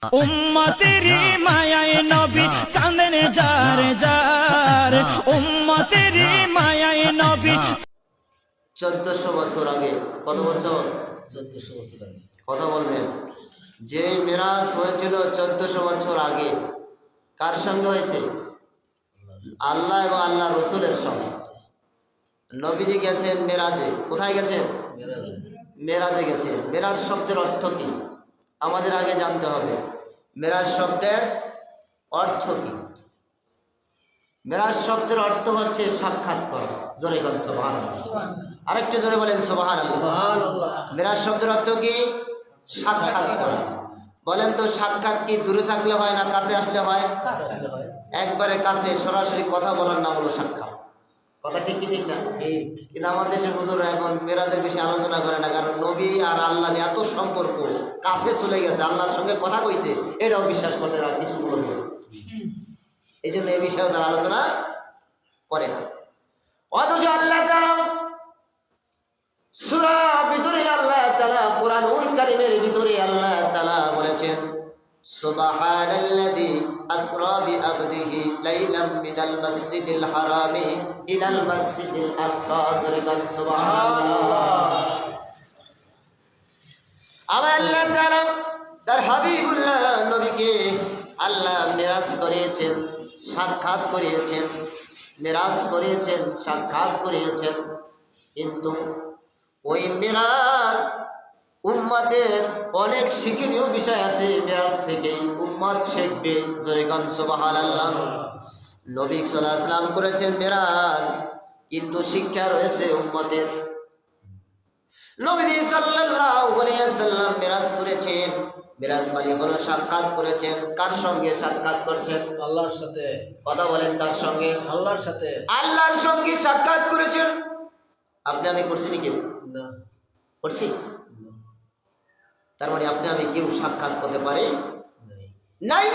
উম্মতেরি মায়ায় নবী কাঁদেন যার যার, উম্মতেরি মায়ায় নবী। 1400 বছর আগে, কত বছর? 1400 বছর আগে। কথা বলবেন। যে মেরাজ হয়েছিল 1400 বছর আগে, কার সঙ্গে হয়েছে? আল্লাহ এবং আল্লাহ রসুলের সঙ্গে। নবীজি গেছেন মেরাজে। কোথায় গেছেন? মেরাজে গেছেন। মেরাজ শব্দের অর্থ কি আমাদের আগে জানতে হবে। মেরাজ শব্দের অর্থ কি? মেরাজ শব্দের অর্থ হচ্ছে সাক্ষাৎ করা। জোরে গান সুবহানাল্লাহ। আরেকটু জোরে বলেন সুবহানাল্লাহ। মেরাজ শব্দের অর্থ কি? সাক্ষাৎ করা। বলেন তো, সাক্ষাৎ কি দূরে থাকলে হয় না কাছে আসলে হয়? একবারে কাছে সরাসরি কথা বলার নাম হলো সাক্ষাৎ। কথা ঠিক কি ঠিক না? ঠিক। কিন্তু আমাদের দেশের হুজুররা এখন মেরাজের বিষয়ে আলোচনা করে না, কারণ নবী আর আল্লাহ যে এত সম্পর্ক, কাছে চলে গেছে, আল্লাহর সঙ্গে কথা কইছে, এটাও বিশ্বাস করতে আর কিছু বলবে না। এই জন্য এই বিষয়ে তারা আলোচনা করে না। অথচ আল্লাহ তাআলা সূরা ভিতরে আল্লাহ তাআলা কোরআনুল কারীমের ভিতরে আল্লাহ তাআলা বলেছেন, সুবহানাল্লাযী আসরা বিআবদিহি লাইলাম মিনাল মাসজিদিল হারামি ইলাল মাসজিদিল আকসা। সুবহানাল্লাহ। আমার আল্লাহ তাআলা তার হাবিবুল্লাহ নবীকে আল্লাহ মেরাজ করিয়েছেন, সাক্ষাৎ করিয়েছেন। মেরাজ করিয়েছেন, সাক্ষাৎ করিয়েছেন। কিন্তু ওই মেরাজ উম্মতের অনেক শিক্ষণীয় বিষয় আছে। মেরাজ থেকে উম্মত শিখবে। জোরে গান সুবহানাল্লাহ। নবী সাল্লাল্লাহু আলাইহি ওয়াসাল্লাম করেছেন মেরাজ, কিন্তু শিক্ষা রয়েছে উম্মতের। নবী সাল্লাল্লাহু আলাইহি ওয়াসাল্লাম মেরাজ করেছেন। মেরাজ মানে হলো সাক্ষাৎ করেছেন। কার সঙ্গে সাক্ষাৎ করছেন? আল্লাহর সাথে। কথা বলেন, কার সঙ্গে? আল্লাহর সাথে। আল্লাহর সঙ্গে সাক্ষাৎ করেছেন। আপনি আমি করছি নাকি? না। করছি? তার মানে আপনি আমি কেউ সাক্ষাৎ করতে পারি নাই।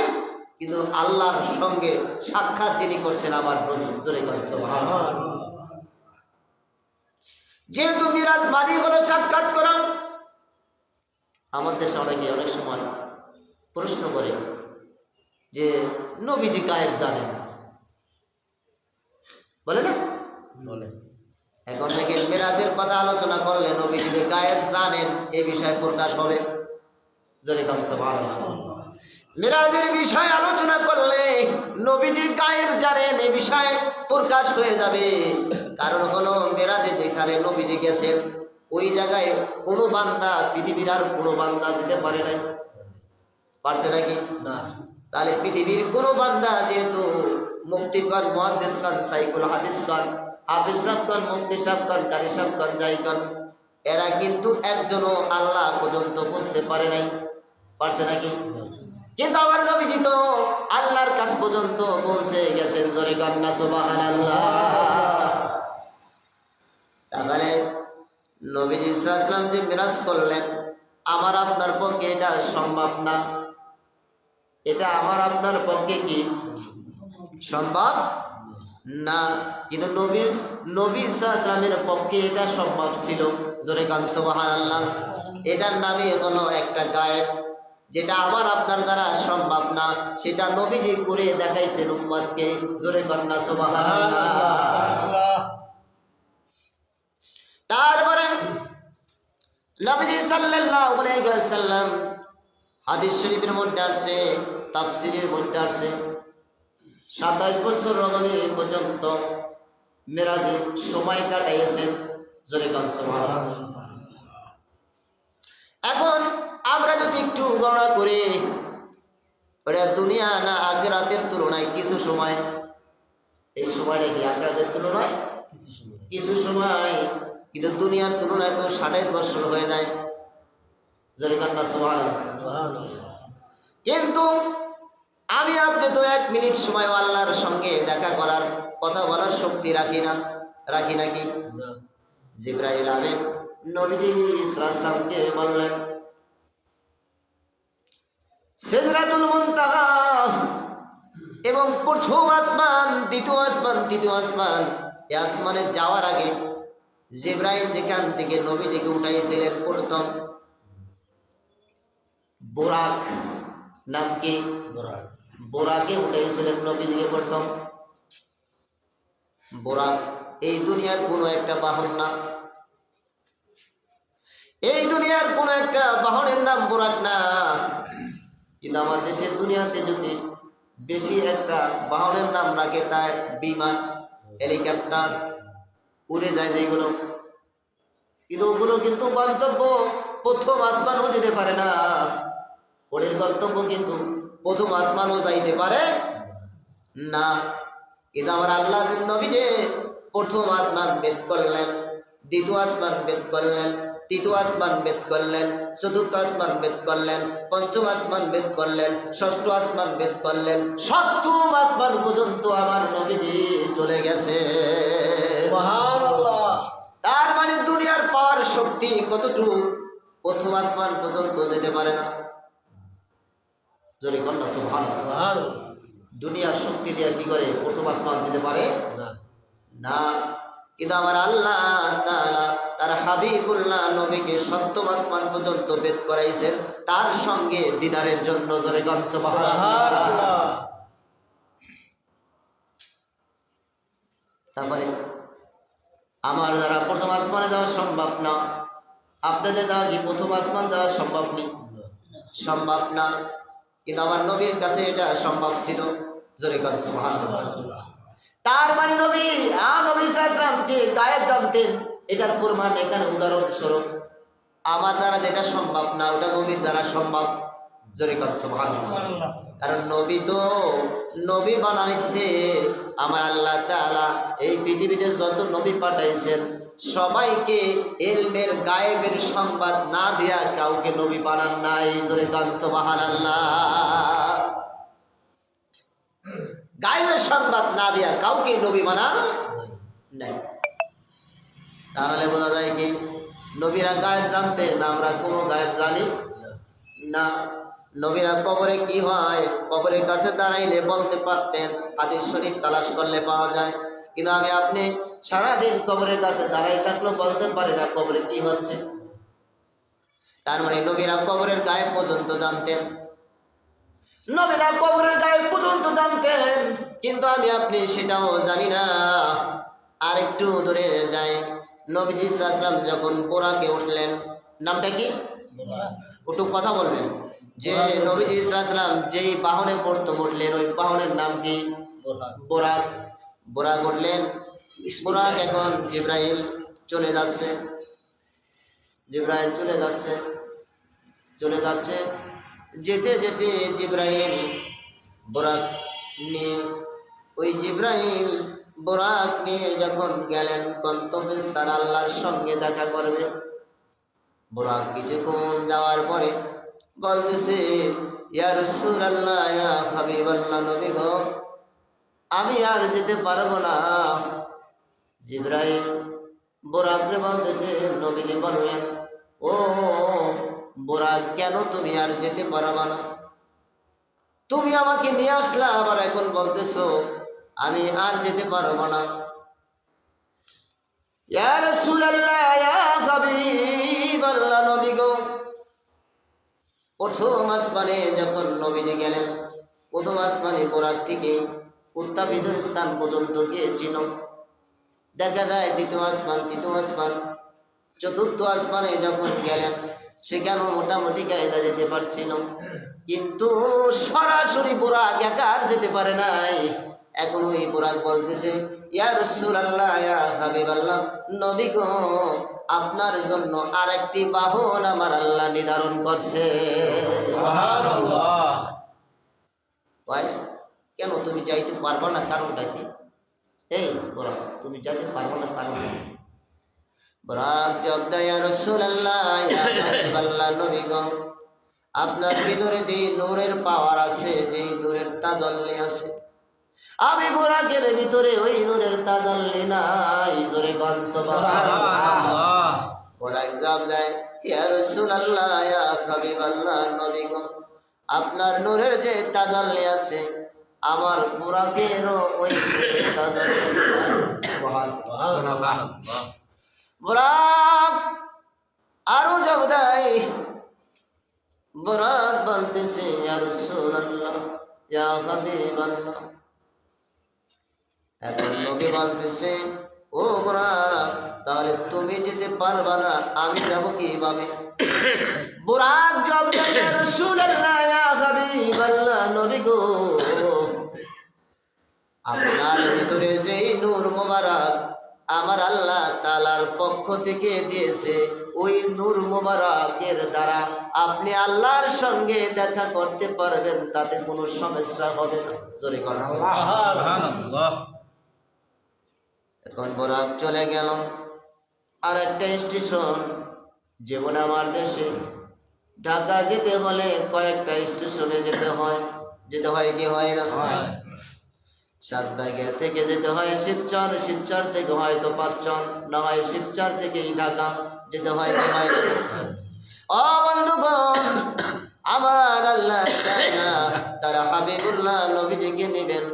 কিন্তু আল্লাহর সঙ্গে সাক্ষাৎ যিনি করছেন আমার নবী। জোরে বলেন সুবহানাল্লাহ। যেহেতু মিরাজ মানে হলো সাক্ষাৎ করা, আমাদের দেশে অনেকে অনেক সময় প্রশ্ন করে যে নবীজি গায়েব জানেন, বলে না? বলে। এখন থেকে মেরাজের কথা আলোচনা করলে নবীজি যে গায়েব জানেন এ বিষয়ে প্রকাশ হবে। জোরে বলেন সুবহানাল্লাহ। মেরাজের বিষয়ে আলোচনা করলে নবীজি গায়েব জানেন এ বিষয়ে প্রকাশ হয়ে যাবে। কারণ হলো মেরাজে যেখানে নবীজি গেছেন ওই জায়গায় কোনো বান্দা, পৃথিবীর আর কোনো বান্দা যেতে পারে নাই। পারছে নাকি? না। তাহলে পৃথিবীর কোনো বান্দা, যেহেতু মুফতিগণ, মুহাদ্দিসগণ, সাইকুল হাদিসগণ, হাফিজ সাহেবগণ, মুফতি সাহেবগণ, কারি সাহেবগণ, যাইগণ, এরা কিন্তু একজনও আল্লাহ পর্যন্ত বুঝতে পারে নাই। পারছে নাকি? কিন্তু আমার নবীজি তো আল্লাহর কাছ পর্যন্ত পৌঁছে গেছেন। জোরে গান সুবহানাল্লাহ। তাহলে নবীজি সাল্লাল্লাহু আলাইহি ওয়াসাল্লাম যে মিরাজ করলেন, আমার আপনার পক্ষে এটা সম্ভব না। এটা আমার আপনার পক্ষে কি সম্ভব না। কিন্তু নবী সাল্লাল্লাহু আলাইহি ওয়াসাল্লামের পক্ষে এটা সম্ভব ছিল। জোরে গান সুবহানাল্লাহ। এটার নামই হলো একটা গায়েব, যেটা আমার আপনার দ্বারা সম্ভব না, সেটা নবীজি করে দেখাইছেন উম্মতকে। জোরে গান সুবহানাল্লাহ। তারপরে নবীজি সাল্লাল্লাহু আলাইহি ওয়াসাল্লাম হাদিস শরীফের মধ্যে আসছে, তাফসীরের মধ্যে আসছে, 27 বছর রজনী পর্যন্ত মেরাজে সময় কাটাইয়েছেন। জোরে গান সুবহানাল্লাহ। এখন আমরা যদি একটু গণনা করি, ওটা দুনিয়া না আখিরাতের তুলনায় কিছু সময়, এই সময়টা কি আখিরাতের তুলনায় কিছু সময়, কিন্তু দুনিয়ার তুলনায় তো 27 বছর হয়ে যায়। জোরে গান সুবহানাল্লাহ। কিন্তু আমি আপনি তো 1 মিনিট সময় আল্লাহর সঙ্গে দেখা করার, কথা বলার শক্তি রাখি না, রাখি নাকি? জিবরাইল আমিন নবীজি সাল্লাল্লাহু আলাইহি ওয়াসাল্লামকে বললেন, সিদরাতুল মুনতাহা এবং প্রথম আসমান, দ্বিতীয় আসমান, তৃতীয় আসমান, এই আসমানে যাওয়ার আগে জিবরাইল যেখান থেকে নবীজিকে উঠাইছিলেন, প্রথম বুরাক নাম কি? বুরাক। বোরাকে উঠেছিলেন নবীজিকে প্রথম। বোরাক এই দুনিয়ার কোনো একটা বাহন না, এই দুনিয়ার কোন একটা বাহনের নাম বোরাক না। কিন্তু আমার দেশের দুনিয়াতে যদি বেশি একটা বাহনের নাম রাখে, তাই বিমান, হেলিকপ্টার উড়ে যায় যেগুলো, কিন্তু ওগুলো কিন্তু গন্তব্য প্রথম আসমানও যেতে পারে না। ওদের গন্তব্য কিন্তু প্রথম আসমানও যাইতে পারে না। কিন্তু আমার আল্লাহ নবী যে প্রথম আসমান ভেদ করলেন, দ্বিতীয় আসমান ভেদ করলেন, তৃতীয় আসমান ভেদ করলেন, চতুর্থ আসমান ভেদ করলেন, পঞ্চম আসমান ভেদ করলেন, ষষ্ঠ আসমান ভেদ করলেন, সপ্তম আসমান পর্যন্ত আমার নবীজি চলে গেছে। সুবহানাল্লাহ। তার মানে দুনিয়ার পাওয়ার শক্তি কতটুকু? প্রথম আসমান পর্যন্ত যেতে পারে না। জোরে কন্যা সুবহানাল্লাহ। সুবহানাল্লাহ। দুনিয়ার শক্তি দিয়ে কি করে প্রথম আসমান যেতে পারে না। না। কিন্তু আমার আল্লাহ তাআলা তার হাবিবুল্লাহ নবীকে সপ্তম আসমান পর্যন্ত ভেদ করাইছেন তার সঙ্গে দিদারের জন্য। জোরে কন্যা সুবহানাল্লাহ। সুবহানাল্লাহ। তারপরে আমার দ্বারা প্রথম আসমানে যাওয়া সম্ভব না, আপনাদের দ্বারা কি প্রথম আসমান যাওয়া সম্ভব নেই? সম্ভব না। কিন্তু আমার নবীর কাছে এটা সম্ভব ছিল। জোরে কান সুবহানাল্লাহ। তার মানে নবী নবী সাল্লাল্লাহু আলাইহি ওয়াসাল্লাম যে গায়েব জানতেন, এটার প্রমাণ এখানে উদাহরণস্বরূপ আমার দ্বারা যেটা সম্ভব না ওটা নবীর দ্বারা সম্ভব। জোরে কান সুবহানাল্লাহ। কারণ নবী তো নবী বানাইছে আমার আল্লাহ তাআলা। এই পৃথিবীতে যত নবী পাঠাইছেন সবাইকে ইলমের গায়েবের সংবাদ না দিয়া কাউকে নবী বানান নাই। জোরে কান সুবহানাল্লাহ। গায়েবের সংবাদ না দিয়া কাউকে নবী বানান নাই। তাহলে বোঝা যায় কি নবীরা গায়েব জানতেন, আমরা কোনো গায়েব জানি না। নবীরা কবরে কি হয় কবরের কাছে দাঁড়াইলে বলতে পারতেন, হাদিস শরীফ তালাশ করলে পাওয়া যায়। কিন্তু আমি আপনি সারাদিন কবরের কাছে দাঁড়াই থাকলেও বলতে পারি না কবরে কি হচ্ছে। তার মানে নবীরা কবরের গায়েব পর্যন্ত জানতেন, নবীরা কবরের গায়েব পর্যন্ত জানতেন, কিন্তু আমি আপনি সেটাও জানি না। আর একটু দূরে যাই, নবীজি সাল্লাল্লাহু আলাইহি ওয়াসাল্লাম যখন বোরাকে উঠলেন, নামটা কি? একটু কথা বলবেন। যে নবীজি সাল্লাল্লাহু আলাইহি ওয়াসাল্লাম যেই বাহনে প্রথম উঠলেন ওই বাহনের নাম কি? বোরাক। বোরাক উঠলেন। বোরাক এখন জিবরাইল চলে যাচ্ছে, জিবরাইল চলে যাচ্ছে, চলে যাচ্ছে। যেতে যেতে জিবরাইল বোরাক নিয়ে, ওই জিবরাইল বোরাক নিয়ে যখন গেলেন গন্তব্যস্থান আল্লাহর সঙ্গে দেখা করবে, বোরাক কিছুক্ষণ যাওয়ার পরে বলতেছে, ইয়া রাসূলুল্লাহ, ইয়া হাবিবাল্লাহ, নবী গো আমি আর যেতে পারবো না। জিবরাইল বোরাকরে বলতেছে, নবীজি বললেন, ও বোরাক কেন তুমি আর যেতে পারবা না? তুমি আমাকে নিয়ে আসলা, আবার এখন বলতেছো আমি আর যেতে পারবো না। ইয়া রাসূলুল্লাহ, ইয়া হাবিবাল্লাহ, নবী গো প্রথম আসমানে যখন নবীজি গেলেন, প্রথম আসমানে বোরাকটিকে উত্তাপিত স্থান পর্যন্ত গিয়েছিল। দেখা যায় দ্বিতীয় আসমান, তৃতীয় আসমান, চতুর্থ আসমানে যখন গেলেন সেখানেও মোটামুটি কায়দা যেতে পারছিল, কিন্তু সরাসরি বোরাক একা আর যেতে পারে নাই। এখন ওই বোরাক বলতেছে, ইয়া রাসূলুল্লাহ, ইয়া হাবিবাল্লাহ, নবী গো আপনার জন্য আরেকটি বাহন আমার আল্লাহ নির্ধারণ করছে। সুবহানাল্লাহ। কেন তুমি যাইতে পারবে না? কারণটা কি? এই বোরাক তুমি যাইতে পারবে না কারণ? বোরাক জবাব দেয়, ইয়া রাসূলুল্লাহ, ইয়া হাবিবাল্লাহ, নবী গো আপনার ভিতরে যে নূরের পাওয়ার আছে, যে নূরের তাজাল্লি আছে, আমি বোরাকের ভিতরে ওই নূরের তাজাল্লি নাই। জোরে গান সুবহানাল্লাহ। বোরাক জবাব দেয়, ইয়া রাসূলুল্লাহ, ইয়া হাবিবাল্লাহ, নবী গো আপনার নূরের যে তাজাল্লি আছে আমার বোরাকেরও ওই তাজাল্লি নাই। সুবহানাল্লাহ। বোরাক আরো জবাব দেয়, বুরাক বলতেছে ইয়া রাসূলুল্লাহ ইয়া হাবিবাল্লাহ। এখন নবী বলতেছে ও বুরাক, তাহলে তুমি যেতে পারবা না, আমি যাব কিভাবে? বুরাক জবাব দেয় ইয়া রাসূলুল্লাহ ইয়া হাবিবাল্লাহ, নবী গো, আপনার ভিতরে যেই নূর মোবারক আমার আল্লাহ তাআলার পক্ষ থেকে দিয়েছে, ওই নূর মোবারকের দ্বারা আপনি আল্লাহর সঙ্গে দেখা করতে পারবেন, তাতে কোনো সমস্যা হবে না। জোরে বলেন সুবহানাল্লাহ। এখন বুরাক চলে গেল আর একটা স্টেশন। যেমন আমার দেশে ঢাকা যেতে হলে কয়েকটা স্টেশনে যেতে হয় কি হয় না? সাতবাগিয়া থেকে যেতে হয় শিবচর, শিবচর থেকে হয়তো পাঁচচর, না হয় শিবচর থেকেই ঢাকা যেতে হয় কি হয় না? ও বন্ধুগণ, আমার আল্লাহ তাআলা তার হাবিবুল্লাহ নবীজিকে নেবেন।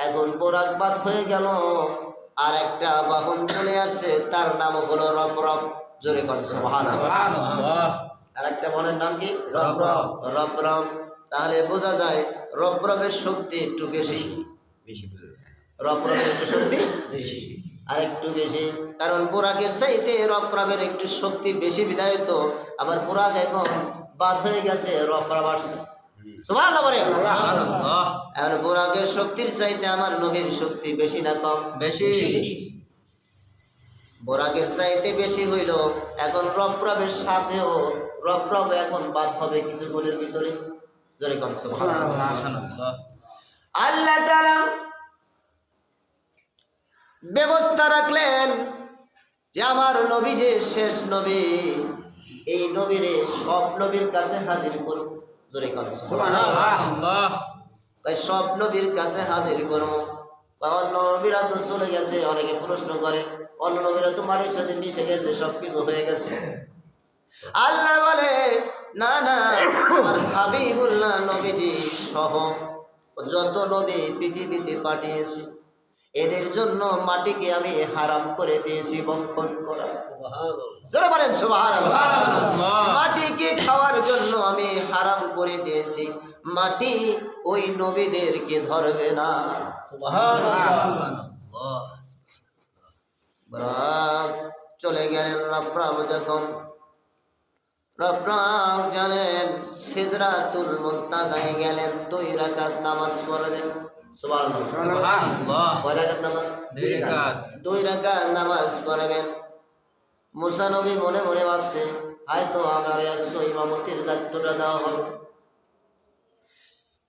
এখন বোরাকবাদ হয়ে গেল, আর একটা বাহন চলে আসছে, তার নাম হলো রবরব। জোরে কোন সুবহানাল্লাহ। আর একটা বাহনের নাম কি? রবরব। রবরব। তাহলে বোঝা যায় রবরবের শক্তি একটু বেশি। রবরবের একটু শক্তি বেশি, আর একটু বেশি, কারণ বুরাকের চাইতে রবরবের একটু শক্তি বেশি বিধায় তো আবার বুরাক এখন বাদ হয়ে গেছে, রবরব আসছে। সুবহানাল্লাহ বলেন। সুবহানাল্লাহ। এখন বুরাকের শক্তির চাইতে আমার নবীর শক্তি বেশি না কম? বেশি। বুরাকের চাইতে বেশি হইল। এখন রবরবের সাথেও রবরব এখন বাদ হবে কিছুক্ষণের ভিতরে। জোরে কোন সুবহানাল্লাহ। সুবহানাল্লাহ। আল্লাহ তাআলা ব্যবস্থা রাখলেন যে আমার নবী যে শেষ নবী, এই নবীরে সব নবীর কাছে হাজির করব। জোরে কোন সুবহানাল্লাহ। তাই সব নবীর কাছে হাজির করব। অন্য নবীরা তো চলে গেছে, অনেকে প্রশ্ন করে অন্য নবীরা তো মাটির সাথে মিশে গেছে, সবকিছু হয়ে গেছে। আল্লাহ বলে না না, আমার হাবিবুল্লাহ নবীজি সহ যত নবী পৃথিবীতে পাঠিয়েছি, এদের জন্য মাটিকে আমি হারাম করে দিয়েছি বক্ষণ করা। জোরে বলেন সুবহানাল্লাহ। মাটিকে খাওয়ার জন্য আমি হারাম করে দিয়েছি, মাটি ওই নবীদেরকে ধরবে না। সুবহানাল্লাহ। বুরাক চলে গেলেন। রবরব যখন রবরব জানেন সিদরাতুল মুনতাহায় গেলেন, 2 রাকাত নামাজ পড়বেন। সুবহানাল্লাহ। সুবহানাল্লাহ। কয় রাকাত নামাজ? 2 রাকাত। 2 রাকাত নামাজ পড়বেন। মুসা নবী মনে মনে ভাবছে হয়তো আমার আজকে ইমামতির দায়িত্বটা দেওয়া হবে।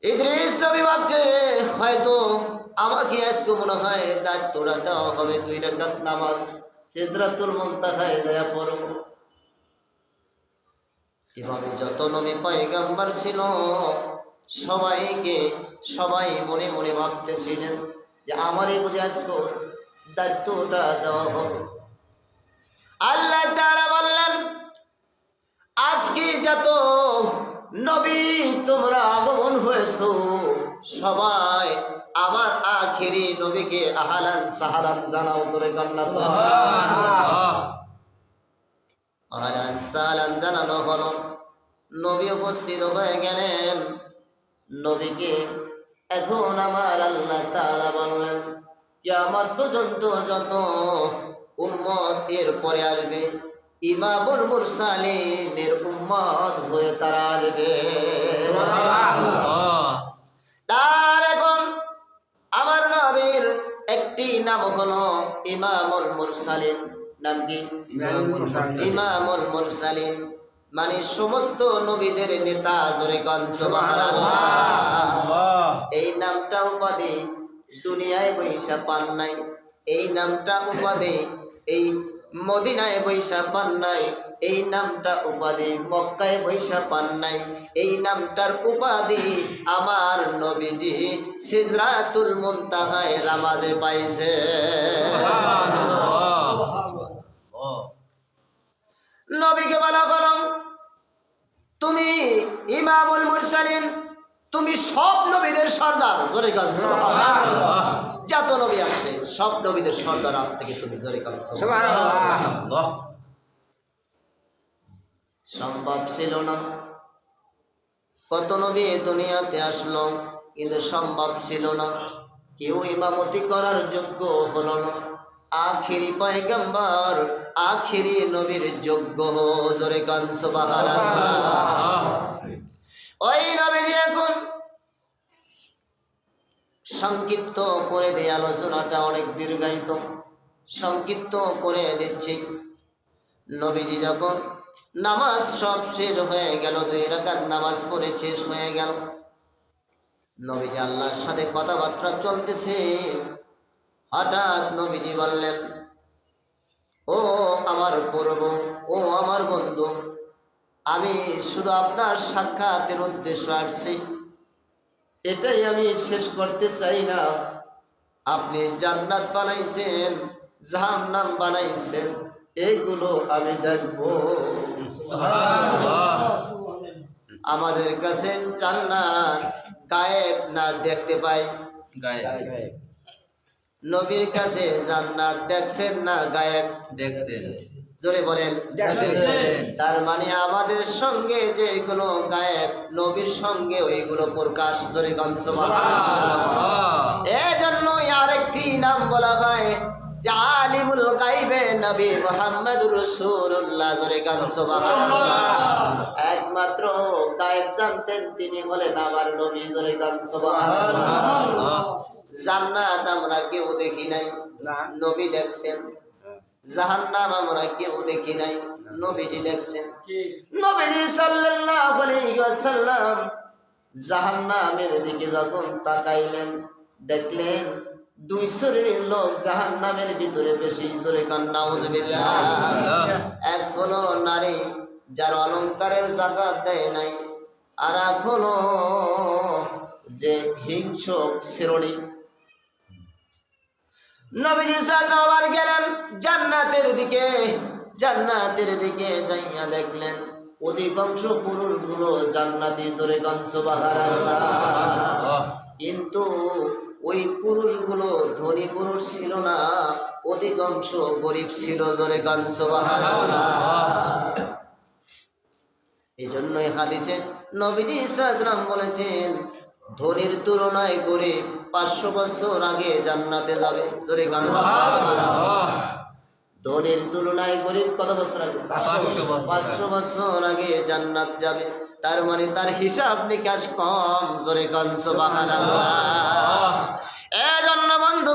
ইদ্রিস নবী ভাবছে হয়তো আমাকে আজকে মনে হয় দায়িত্বটা দেওয়া হবে, 2 রাকাত নামাজ সিদরাতুল মুনতাহায় যায় পড়ব। এভাবে যত নবী পয়গম্বর ছিল সবাই মনে মনে ভাবতেছিলেন যে আমারই বুঝে আজকে দায়িত্বটা দেওয়া হবে। আল্লাহ তাআলা বললেন আজকে যত নবী তোমরা আগমন হয়েছো, সবাই আমার আখেরি নবীকে আহলান সাহালান জানাও। জোরে কান্না সুবহানাল্লাহ। আহলান সাহালান জানানো হলো। নবী উপস্থিত হয়ে গেলেন। নবীকে এখন আমার আল্লাহ তাআলা বললেন কিয়ামত পর্যন্ত যত উম্মত এর পরে আসবে, ইমামুল মুরসালিনের উম্মত হয়ে তারা আসবে। সুবহানাল্লাহ। তার এখন আমার নবীর একটি নাম হলো ইমামুল মুরসালিন। নাম কি? ইমামুল মুরসালিন মানে সমস্ত নবীদের নেতা। জোরে কোন সুবহানাল্লাহ। এই নামটা উপাধি দুনিয়ায় বৈশা পান নাই, এই নামটা উপাধি এই মদিনায় বৈশা পান নাই, এই নামটা উপাধি মক্কায় বৈশা পান নাই, এই নামটার উপাধি আমার নবীজি সিদরাতুল মুনতাহায় নামাজে পাইছে। নবীকে বলা হলো তুমি ইমামুল মুরসালিন, তুমি সব নবীদের সর্দার। জোরে কান সুবহানাল্লাহ। যত নবী আছে সব নবীদের সর্দার আজ থেকে তুমি। জোরে কান সুবহানাল্লাহ। সম্ভব ছিল না কত নবী দুনিয়াতে আসলো, কিন্তু সম্ভব ছিল না, কেউ ইমামতি করার যোগ্য হলো না। আখিরি পয়গম্বর, আখিরি নবীর যোগ্য জোরে কান সুবহানাল্লাহ। ওই নবীজি এখন সংক্ষিপ্ত করে দিয়ে আলোচনাটা অনেক দীর্ঘায়িত, সংক্ষিপ্ত করে দিচ্ছি। নবীজি যখন নামাজ সব শেষ হয়ে গেল, 2 রাকাত নামাজ পড়ে শেষ হয়ে গেল, নবীজি আল্লাহর সাথে কথাবার্তা চলতেছে। হঠাৎ নবীজি বললেন, ও আমার প্রভু, ও আমার বন্ধু, আমি শুধু আপনার সাক্ষাতের উদ্দেশ্য আসছি, এটাই আমি শেষ করতে চাই না। আপনি জান্নাত বানাইছেন, জাহান্নাম বানাইছেন, এইগুলো আমি দেখবো। আমাদের কাছে জান্নাত গায়েব না দেখতে পাই, গায়েব নবীর কাছে জান্নাত দেখছেন না গায়েব দেখছেন। জোরে বলেন। তার মানে আমাদের সঙ্গে যেগুলো গায়েব, নবীর সঙ্গে ওইগুলো প্রকাশ। জোরে গান সুবহানাল্লাহ। এজন্যই আরেকটি নাম বলা হয় যে আলিমুল গায়বে নবী মুহাম্মদুর রাসূলুল্লাহ। জোরে গান সুবহানাল্লাহ। একমাত্র গায়েব জানতেন তিনি হলেন আমার নবী। জোরে গান সুবহানাল্লাহ। জান্নাত আমরা কেউ দেখি নাই, নবী দেখছেন। জাহান্নাম আমরা কেউ দেখি নাই, নবীজি দেখছেন। নবীজি সাল্লাল্লাহু আলাইহি ওয়াসাল্লাম জাহান্নামের দিকে যখন তাকাইলেন, দেখলেন 2 শ্রেণীর লোক জাহান্নামের ভিতরে বেশি। জোরে কান নাউজুবিল্লাহ। এক হলো নারী, যার অলংকারের যাকাত দেয় নাই, আর এক হলো যে হিংসুক শ্রেণী। নবীজি সাল্লাল্লাহু আলাইহি গেলেন জান্নাতের দিকে, জান্নাতের দিকে যাইয়া দেখলেন অধিকাংশ পুরুষগুলো জান্নাতি। জোরে গান সুবহানাল্লাহ। কিন্তু ওই পুরুষগুলো ধনী পুরুষ ছিল না, অধিকাংশ গরিব ছিল। জোরে গান সুবহানাল্লাহ। এই জন্যই হাদিসে নবীজি সাল্লাল্লাহু আলাইহি ওয়াসাল্লাম বলেছেন, ধনীর তুলনায় গরিব 500 বছর আগে জান্নাতে যাবে। জোরে গান সুবহানাল্লাহ। ধনীর তুলনায় গরিব কত বছর আগে? 500 বছর আগে জান্নাত যাবে। তার মানে তার হিসাব নিকাশ কম। জোরে গান সুবহানাল্লাহ। এজন্য বন্ধু